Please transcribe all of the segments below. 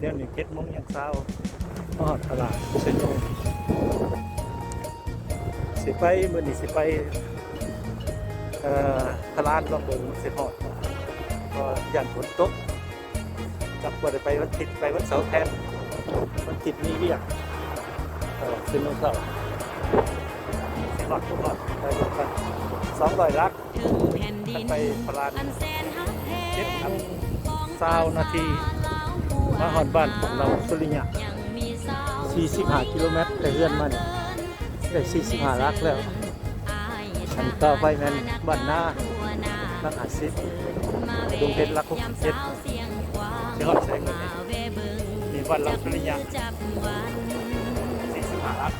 ดี๋ยวนี้7 โมงยังเช้าฮอดตลาดเซโนสิไปมื้อนี้สิไปตลาดลองเบิ่งสิฮอดก็ย่านฝนตกจับบ่ได้ไปวันอาทิตย์ไปวันเสาร์แทนวันอาทิตย์มีเวียกเซโนเช้าสิฮอดทุกฮอดไปรวมกัน200 ลักไปตลาด7 นาทีมาฮอดบ้านพวกเราสุริยะ45 กิโลเมตรแต่เฮือนมันได้45 ลักแล้วอันต่อไปนั้นบ้านนาลัก50ดงเพชรลัก67ที่ฮอดแสงเลยนี่บ้านเราสุริยะ45 ลัก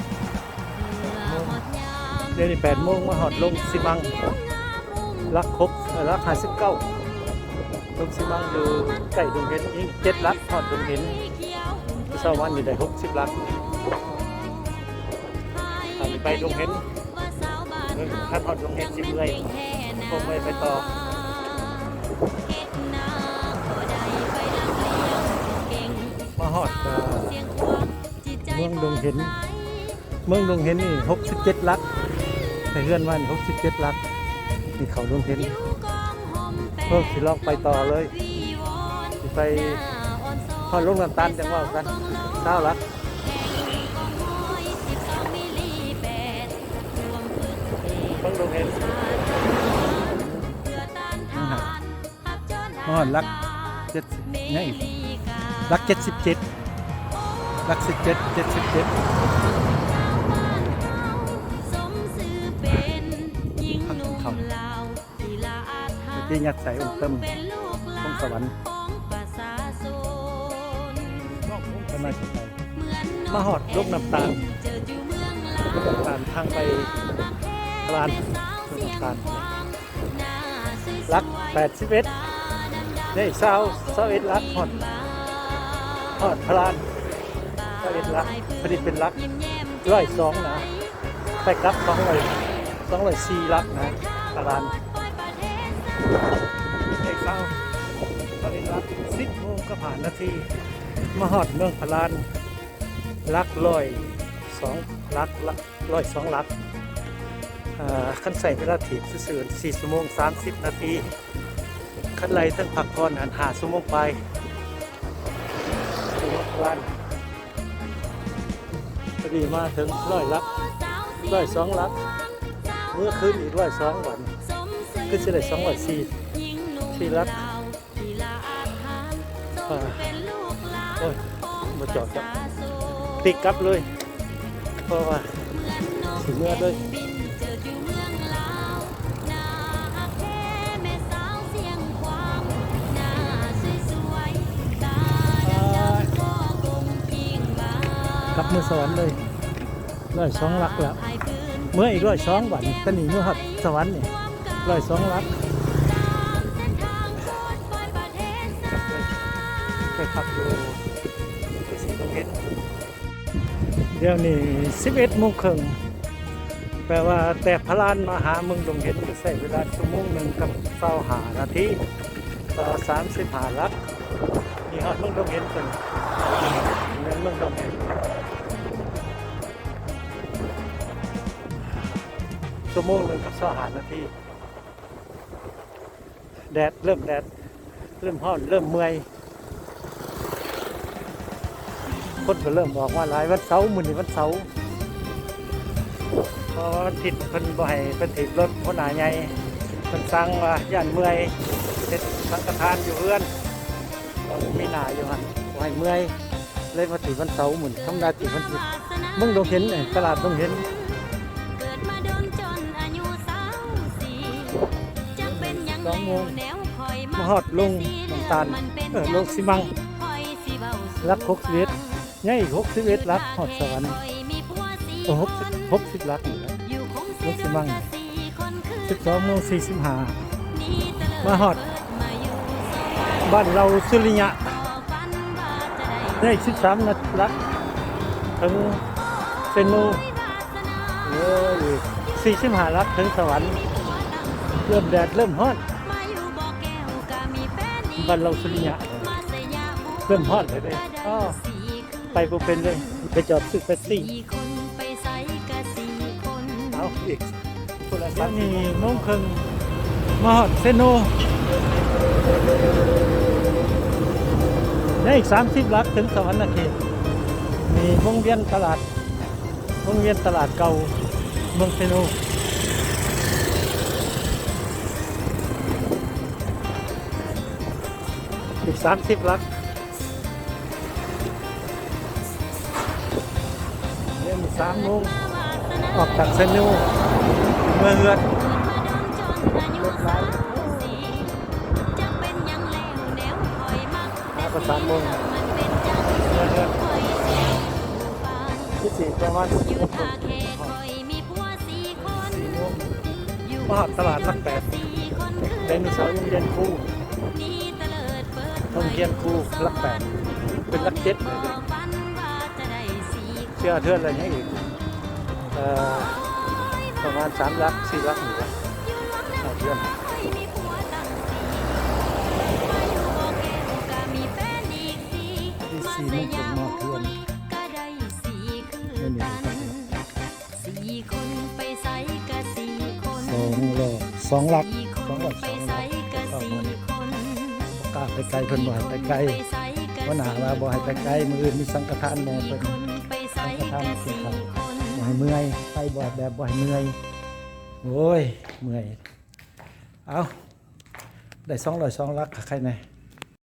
เดี๋ยวนี้8 โมงมาฮอดลงสิมังลัก59ลงสิมังอยู่ใกล้ดงเพชรอีก7 ลักฮอดดงเพชรเช้าวันอยู่ได้60 ลักไปดงเพชรถ้าฮอดดงเพชรสิเมื่อยผมไม่ไปต่อมาฮอดเมืองดงเพชรนี่67 ลักแต่เฮือนวัน67 ลักนี่เขาดงเพชรเพิ่มสิลองไปต่อเลยสิไปฮอดลงน้ำตาลจังว่ากัน9 ลักเมืองดงเพชรฮอดลัก7นี่ลัก77ลัก17 77ที่ยัดใส่องค์เติมองค์สวรรค์มาหอดลูกน้ำตาลทางไปตลาดน้ำตาลลัก81ได้21 ลักหอดพลาน21 ลักผลิตเป็นลัก102นะไปกลับ204 ลักนะตลาดตอนนี้รับ10 โมงก็ผ่านนาทีมาฮอดเมืองพลานลัก102 ลัก102 ลักขั้นใส่เวลาถีบซื่อ4 ชั่วโมง 30 นาทีขั้นไหลทั้งผักก่อน5 ชั่วโมงไปพลานพอดีมาถึง100 ลัก102 ลักเมื่อคืนอีก102 วันก็จะได้204 ลักโอ้ยมาจอดครับติดกลับเลยเพราะว่าถึงเมื่อด้วยกลับมือสวรรค์เลย102 ลักแล้วเมื่ออีก102 วันตอนนี้เมื่อหัดสวรรค์เนี่ย102 ลักไปขับดูสีตรงเพชรเดี๋ยวนี้11 โมงครึ่งแปลว่าแต่พลานมาหาเมืองดงเพชรจะใช้เวลาชั่วโมงหนึ่งกับ25 นาทีต่อ35 ลักนี่ฮอดเมืองดงเพชรเป็นเมืองดงเพชรชั่วโมงหนึ่งกับ25 นาทีแดดเริ่มร้อนเริ่มเมื่อยคนก็เริ่มบอกว่าหลายวันเสาร์มื้อนี้วันเสาร์เพราะวันอาทิตย์เพิ่นบ่ให้เพิ่นถีบรถหัวหน้าใหญ่เพิ่นสั่งว่าย่านเมื่อยเฮ็ดสังฆทานอยู่เฮือนมีหน้าอยู่หั่นบ่ให้เมื่อยเลยมาถีบวันเสาร์มื้อธรรมดาถีบวันอาทิตย์เมืองดงเห็นตลาดดงเห็น2 โมงมาฮอดลงน้ำตาลลงสิมังลัก61ยังอีก61 ลักฮอดสวรรค์60 ลักนี่แหละลงสิมัง12 โมง 45มาฮอดบ้านเราสุริยะได้13 ลักถึงเซโน45 ลักถึงสวรรค์เริ่มแดดเริ่มร้อนบ้านเราสุริยะ เริ่มฮอดเลยเด้อ้อไปบ่เป็นเลยไปจอดซื้อแท็กซี่เอาอีกคนละสักนี่โมงครึ่งมาฮอดเซโนได้อีก30 ลักถึงสวรรณเขตมีวงเวียนตลาดเก่าเมืองเซโนอีก30 ลักเริ่ม3 โมงออกจากเซโนเมื่อเฮือนก็3 โมงเมื่อเฮือนที่4ประมาณ6 โมงมาหอดตลาดหลัก 8ไดโนเสาร์วงเวียนคู่วงเวียนคู่หลัก 8เป็นหลัก 7เลยเชื่อเทือนอะไรอย่างอีกประมาณ3 ลัก 4 ลักอยู่เทือนที่4 โมงครึ่งมาเทือน2 ลักกล้าไปไกลเพิ่นบ่ให้ไปไกลว่าหนาว่าบ่ให้ไปไกลมื้ออื่นมีสังฆทานแม่เพิ่นสังฆทานสิครับบ่ให้เมื่อยไปบ่แบบบ่ให้เมื่อยโอ้ยเมื่อยเอาได้202 ลักใครแน่